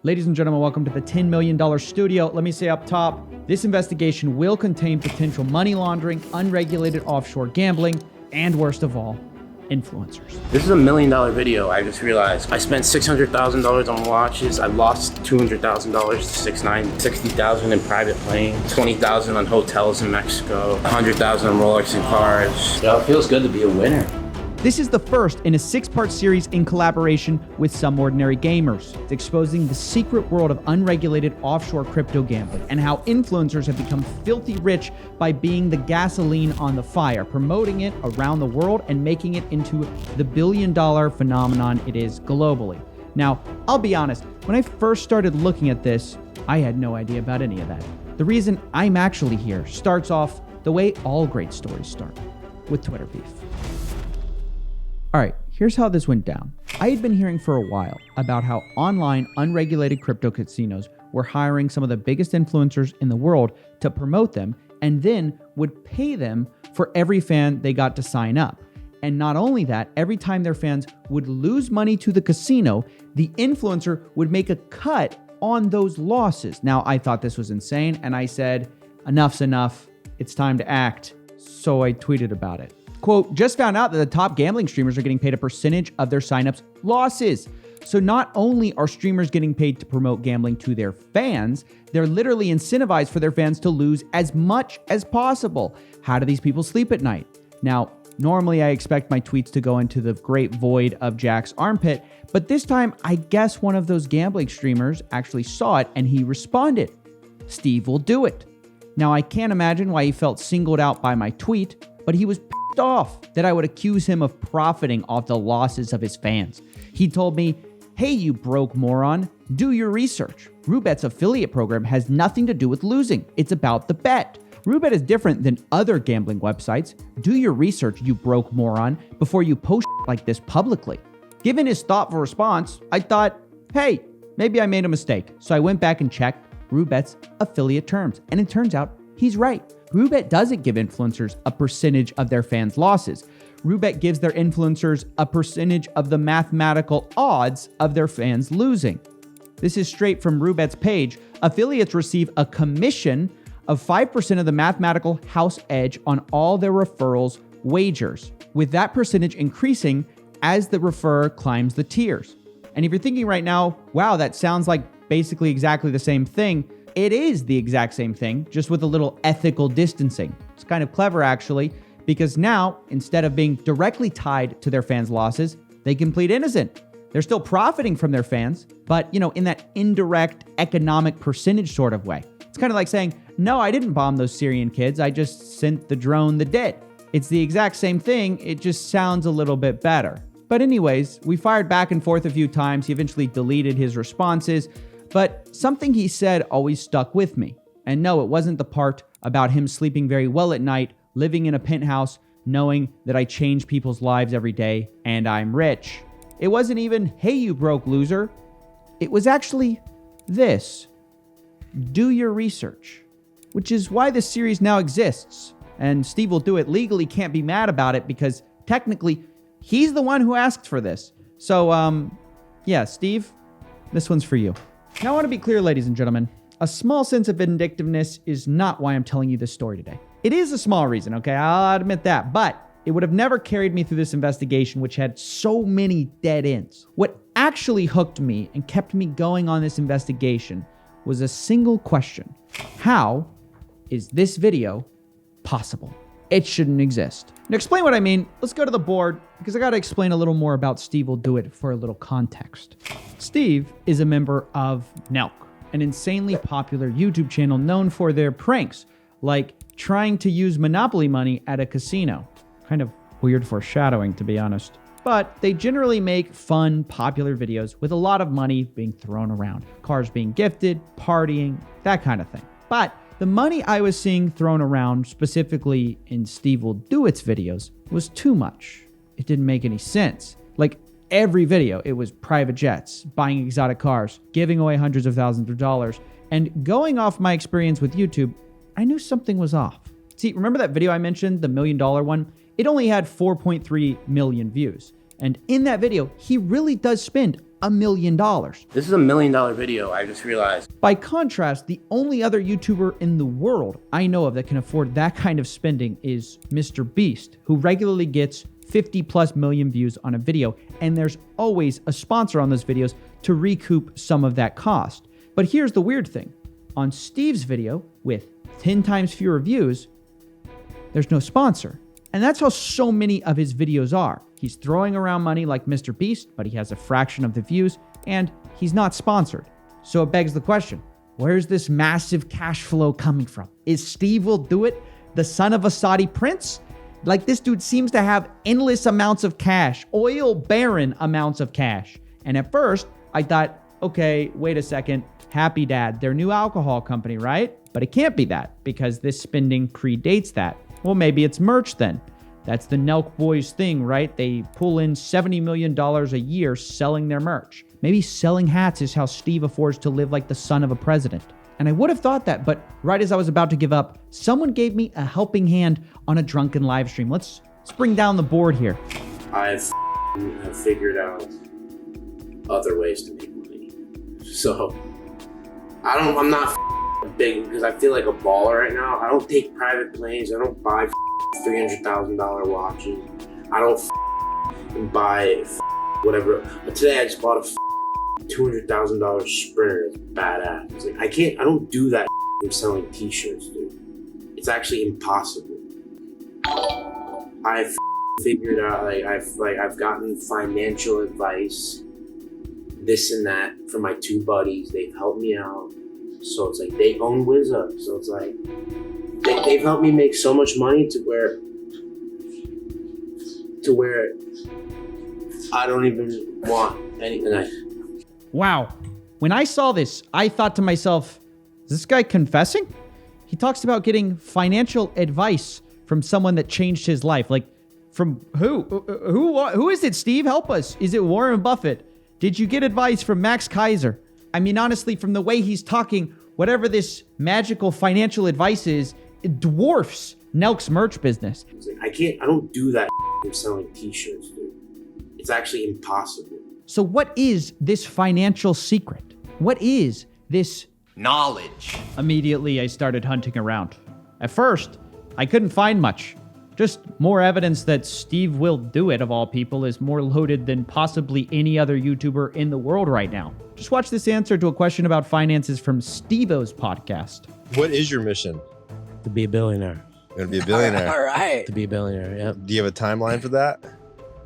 Ladies and gentlemen, welcome to the $10 million studio. Let me say up top, this investigation will contain potential money laundering, unregulated offshore gambling, and worst of all, influencers. This is $1 million video. I just realized I spent $600,000 on watches. I lost $200,000 to 6ix9ine, $60,000 in private planes, $20,000 on hotels in Mexico, $100,000 on Rolex and cars. It feels good to be a winner. This is the first in a 6-part series in collaboration with Some Ordinary Gamers. It's exposing the secret world of unregulated offshore crypto gambling and how influencers have become filthy rich by being the gasoline on the fire, promoting it around the world and making it into the billion-dollar phenomenon it is globally. Now, I'll be honest, when I first started looking at this, I had no idea about any of that. The reason I'm actually here starts off the way all great stories start, with Twitter beef. All right, here's how this went down. I had been hearing for a while about how online unregulated crypto casinos were hiring some of the biggest influencers in the world to promote them and then would pay them for every fan they got to sign up. And not only that, every time their fans would lose money to the casino, the influencer would make a cut on those losses. Now, I thought this was insane, and I said, enough's enough. It's time to act. So I tweeted about it. Quote, just found out that the top gambling streamers are getting paid a percentage of their signups losses. So not only are streamers getting paid to promote gambling to their fans, they're literally incentivized for their fans to lose as much as possible. How do these people sleep at night? Now, normally I expect my tweets to go into the great void of Jack's armpit, but this time I guess one of those gambling streamers actually saw it and he responded. Steve will do it. Now I can't imagine why he felt singled out by my tweet, but he was off that I would accuse him of profiting off the losses of his fans. He told me, hey, you broke moron, do your research. ROOBET'S affiliate program has nothing to do with losing. It's about the bet. ROOBET is different than other gambling websites. Do your research, you broke moron, before you post like this publicly. Given his thoughtful response, I thought, hey, maybe I made a mistake. So I went back and checked ROOBET'S affiliate terms, and it turns out he's right. ROOBET doesn't give influencers a percentage of their fans' losses. ROOBET gives their influencers a percentage of the mathematical odds of their fans losing. This is straight from ROOBET'S page. Affiliates receive a commission of 5% of the mathematical house edge on all their referrals wagers, with that percentage increasing as the referrer climbs the tiers. And if you're thinking right now, wow, that sounds like basically exactly the same thing, it is the exact same thing, just with a little ethical distancing. It's kind of clever, actually, because now, instead of being directly tied to their fans' losses, they can plead innocent. They're still profiting from their fans, but, in that indirect economic percentage sort of way. It's kind of like saying, no, I didn't bomb those Syrian kids. I just sent the drone that did. It's the exact same thing. It just sounds a little bit better. But anyways, we fired back and forth a few times. He eventually deleted his responses. But something he said always stuck with me. And no, it wasn't the part about him sleeping very well at night, living in a penthouse, knowing that I change people's lives every day and I'm rich. It wasn't even, hey, you broke loser. It was actually this. Do your research, which is why this series now exists. And Steve Will Do It legally can't be mad about it because technically he's the one who asked for this. So, yeah, Steve, this one's for you. Now, I want to be clear, ladies and gentlemen, a small sense of vindictiveness is not why I'm telling you this story today. It is a small reason, okay? I'll admit that, but it would have never carried me through this investigation, which had so many dead ends. What actually hooked me and kept me going on this investigation was a single question. How is this video possible? It shouldn't exist. To explain what I mean, let's go to the board because I got to explain a little more about Steve Will Do It for a little context. Steve is a member of Nelk, an insanely popular YouTube channel known for their pranks, like trying to use Monopoly money at a casino. Kind of weird foreshadowing, to be honest. But they generally make fun, popular videos with a lot of money being thrown around. Cars being gifted, partying, that kind of thing. But the money I was seeing thrown around, specifically in Steve Will Do It's videos, was too much. It didn't make any sense. Like every video, it was private jets, buying exotic cars, giving away hundreds of thousands of dollars. And going off my experience with YouTube, I knew something was off. See, remember that video I mentioned, the $1 million one? It only had 4.3 million views. And in that video, he really does spend $1 million. This is $1 million video, I just realized. By contrast, the only other YouTuber in the world I know of that can afford that kind of spending is Mr. Beast, who regularly gets 50 plus million views on a video, and there's always a sponsor on those videos to recoup some of that cost. But here's the weird thing. On Steve's video, with 10 times fewer views, there's no sponsor. And that's how so many of his videos are. He's throwing around money like Mr. Beast, but he has a fraction of the views, and he's not sponsored. So it begs the question, where's this massive cash flow coming from? Is SteveWillDoIt the son of a Saudi prince? Like, this dude seems to have endless amounts of cash, oil baron amounts of cash. And at first, I thought, okay, wait a second, Happy Dad, their new alcohol company, right? But it can't be that, because this spending predates that. Well, maybe it's merch then. That's the Nelk Boys thing, right? They pull in $70 million a year selling their merch. Maybe selling hats is how Steve affords to live like the son of a president. And I would have thought that, but right as I was about to give up, someone gave me a helping hand on a drunken live stream. Let's bring down the board here. I have figured out other ways to make money. So I'm not big because I feel like a baller right now. I don't take private planes. I don't buy $300,000 watches. I don't buy whatever. But today I just bought a $200,000 Sprinter. It's badass. It's like I don't do that. I'm selling t-shirts, dude. It's actually impossible. I've figured out I've gotten financial advice, this and that, from my two buddies. They've helped me out. So it's like they own WizUp. So it's like they've helped me make so much money to where I don't even want anything. Wow. When I saw this, I thought to myself, is this guy confessing? He talks about getting financial advice from someone that changed his life. Like, from who? Who is it, Steve? Help us. Is it Warren Buffett? Did you get advice from Max Kaiser? I mean, honestly, from the way he's talking, whatever this magical financial advice is, it dwarfs Nelk's merch business. It's like I don't do that. I'm selling t-shirts, dude. It's actually impossible. So what is this financial secret? What is this knowledge? Immediately, I started hunting around. At first, I couldn't find much. Just more evidence that SteveWillDoIt, of all people, is more loaded than possibly any other YouTuber in the world right now. Just watch this answer to a question about finances from Steve-O's podcast. What is your mission? To be a billionaire. You're gonna be a billionaire. All right. To be a billionaire, yeah. Do you have a timeline for that?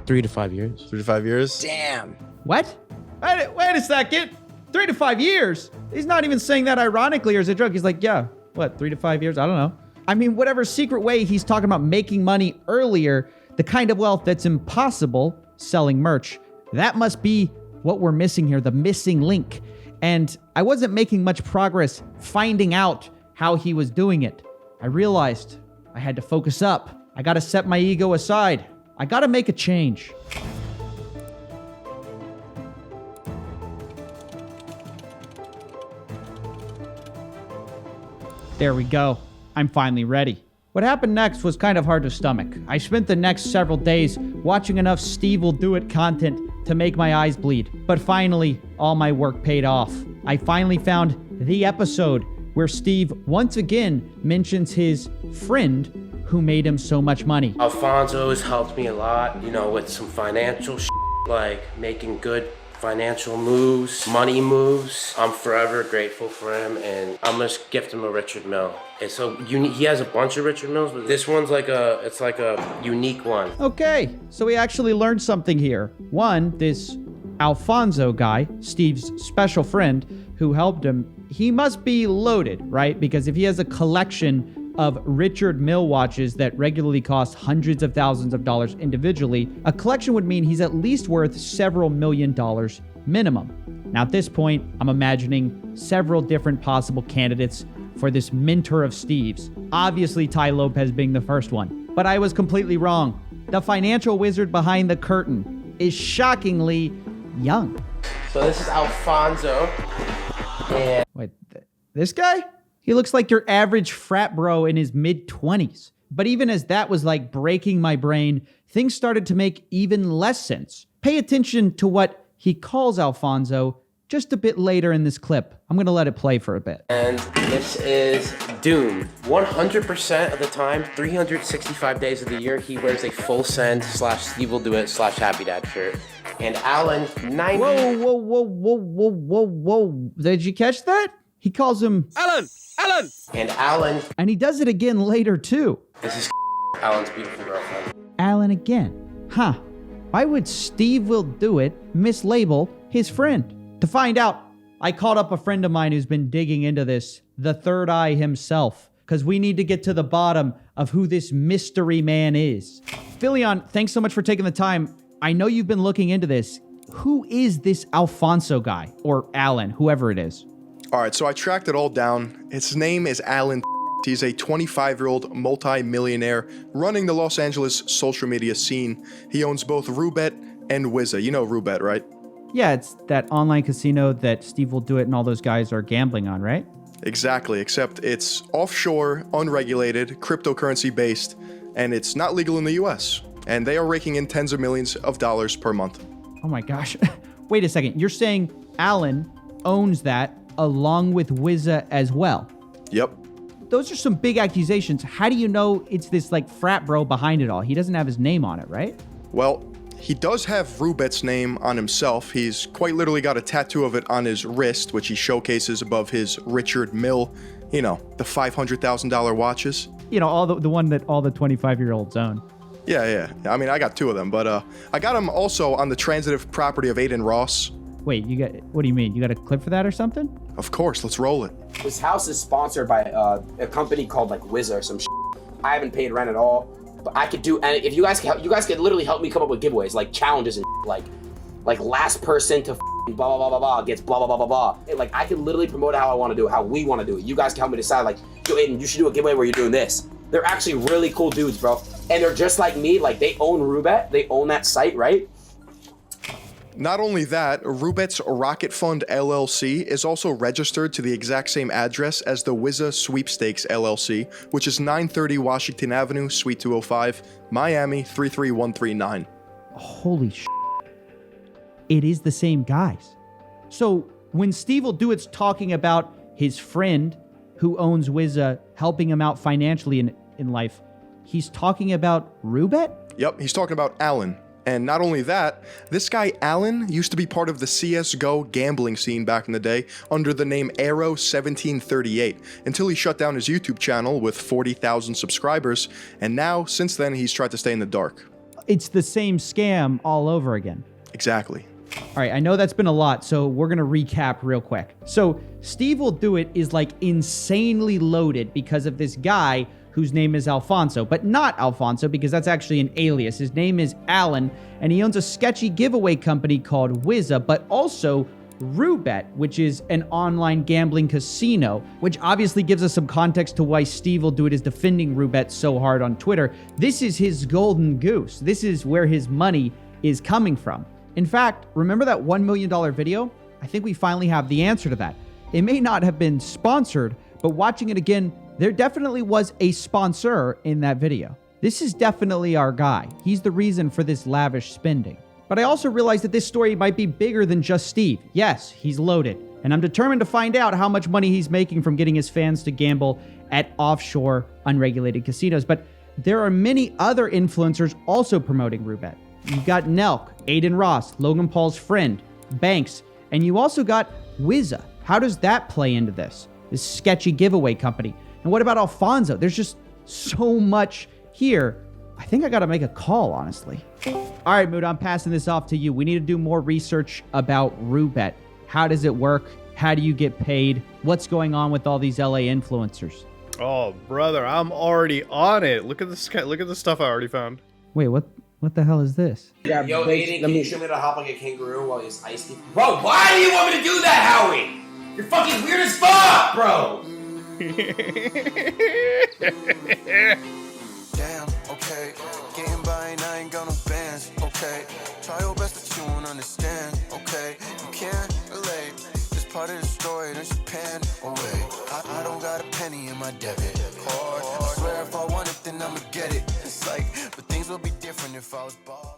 3 to 5 years. 3 to 5 years? Damn. What? Wait a second. 3 to 5 years? He's not even saying that ironically or as a joke. He's like, yeah, what, 3 to 5 years? I don't know. I mean, whatever secret way he's talking about making money earlier, the kind of wealth that's impossible selling merch, that must be what we're missing here, the missing link. And I wasn't making much progress finding out how he was doing it. I realized I had to focus up. I got to set my ego aside. I got to make a change. There we go. I'm finally ready. What happened next was kind of hard to stomach. I spent the next several days watching enough SteveWillDoIt content to make my eyes bleed. But finally, all my work paid off. I finally found the episode where Steve once again mentions his friend who made him so much money. Alfonso has helped me a lot, with some financial like making good financial moves, money moves. I'm forever grateful for him, and I'm gonna gift him a Richard Mille. It's so unique. He has a bunch of Richard Milles, but this one's like a unique one. Okay, so we actually learned something here. One, this Alfonso guy, Steve's special friend who helped him, he must be loaded, right? Because if he has a collection of Richard Mille watches that regularly cost hundreds of thousands of dollars individually, a collection would mean he's at least worth several $1 million minimum. Now at this point, I'm imagining several different possible candidates for this mentor of Steve's. Obviously, Tai Lopez being the first one. But I was completely wrong. The financial wizard behind the curtain is shockingly young. So this is Alfonso. And Wait, this guy? He looks like your average frat bro in his mid-20s. But even as that was like breaking my brain, things started to make even less sense. Pay attention to what he calls Alfonso just a bit later in this clip. I'm going to let it play for a bit. And this is Doom. 100% of the time, 365 days of the year, he wears a full send / SteveWillDoIt's / Happy Dad shirt. And Alan, 90... Whoa. Did you catch that? He calls him Alan! And Alan... And he does it again later, too. This is Alan's beautiful girlfriend. Alan again. Huh. Why would SteveWillDoIt mislabel his friend? To find out, I called up a friend of mine who's been digging into this, the third eye himself, because we need to get to the bottom of who this mystery man is. Philion, thanks so much for taking the time. I know you've been looking into this. Who is this Alfonso guy? Or Alan, whoever it is? All right, so I tracked it all down. His name is Alan. He's a 25-year-old multi-millionaire running the Los Angeles social media scene. He owns both Roobet and Wizza. You know Roobet, right? Yeah, it's that online casino that SteveWillDoIt and all those guys are gambling on, right? Exactly, except it's offshore, unregulated, cryptocurrency-based, and it's not legal in the US. And they are raking in tens of millions of dollars per month. Oh my gosh. Wait a second. You're saying Alan owns that along with Wizza as well? Yep. Those are some big accusations. How do you know it's this like frat bro behind it all? He doesn't have his name on it, right? Well, he does have ROOBET'S name on himself. He's quite literally got a tattoo of it on his wrist, which he showcases above his Richard Mille, you know, the $500,000 watches. You know, all the one that all the 25-year-olds own. Yeah. I mean, I got two of them, but I got them also on the transitive property of Aiden Ross. Wait, what do you mean? You got a clip for that or something? Of course, let's roll it. This house is sponsored by a company called like Wizza or some shit. I haven't paid rent at all, but I could do, and if you guys could literally help me come up with giveaways, like challenges and shit, like last person to blah blah blah blah blah gets blah blah blah blah blah. Like I could literally promote it how I want to do it, how we want to do it. You guys can help me decide. Like, yo, Aiden, you should do a giveaway where you're doing this. They're actually really cool dudes, bro, and they're just like me. Like they own Roobet, they own that site, right? Not only that, ROOBET'S Rocket Fund LLC is also registered to the exact same address as the Wizza Sweepstakes LLC, which is 930 Washington Avenue, Suite 205, Miami 33139. Holy shit. It is the same guys. So when SteveWillDoIt's talking about his friend who owns Wizza helping him out financially in life, he's talking about Roobet? Yep, he's talking about Alan. And not only that, this guy Alan used to be part of the CSGO gambling scene back in the day under the name Arrow1738 until he shut down his YouTube channel with 40,000 subscribers, and now, since then, he's tried to stay in the dark. It's the same scam all over again. Exactly. All right, I know that's been a lot, so we're going to recap real quick. So SteveWillDoIt is like insanely loaded because of this guy whose name is Alfonso, but not Alfonso because that's actually an alias. His name is Alan, and he owns a sketchy giveaway company called Wizza, but also Roobet, which is an online gambling casino, which obviously gives us some context to why SteveWillDoIt is defending Roobet so hard on Twitter. This is his golden goose. This is where his money is coming from. In fact, remember that $1 million video? I think we finally have the answer to that. It may not have been sponsored, but watching it again, there definitely was a sponsor in that video. This is definitely our guy. He's the reason for this lavish spending. But I also realized that this story might be bigger than just Steve. Yes, he's loaded, and I'm determined to find out how much money he's making from getting his fans to gamble at offshore, unregulated casinos. But there are many other influencers also promoting Roobet. You've got Nelk, Aiden Ross, Logan Paul's friend, Banks, and you also got Wizza. How does that play into this sketchy giveaway company? And what about Alfonso? There's just so much here. I think I got to make a call, honestly. All right, Mood, I'm passing this off to you. We need to do more research about Roobet. How does it work? How do you get paid? What's going on with all these LA influencers? Oh, brother, I'm already on it. Look at this. Look at the stuff I already found. Wait, what the hell is this? Yo, Aiden, can you show me how to hop like a kangaroo while he's iced? Bro, why do you want me to do that, Howie? You're fucking weird as fuck, bro. Damn, okay. Getting by and I ain't got no bands, okay. Try your best but you won't understand, okay. You can't relate. This part of the story, then Japan away. I don't got a penny in my debit card. I swear if I want it, then I'ma get it. It's like, but things will be different if I was bald.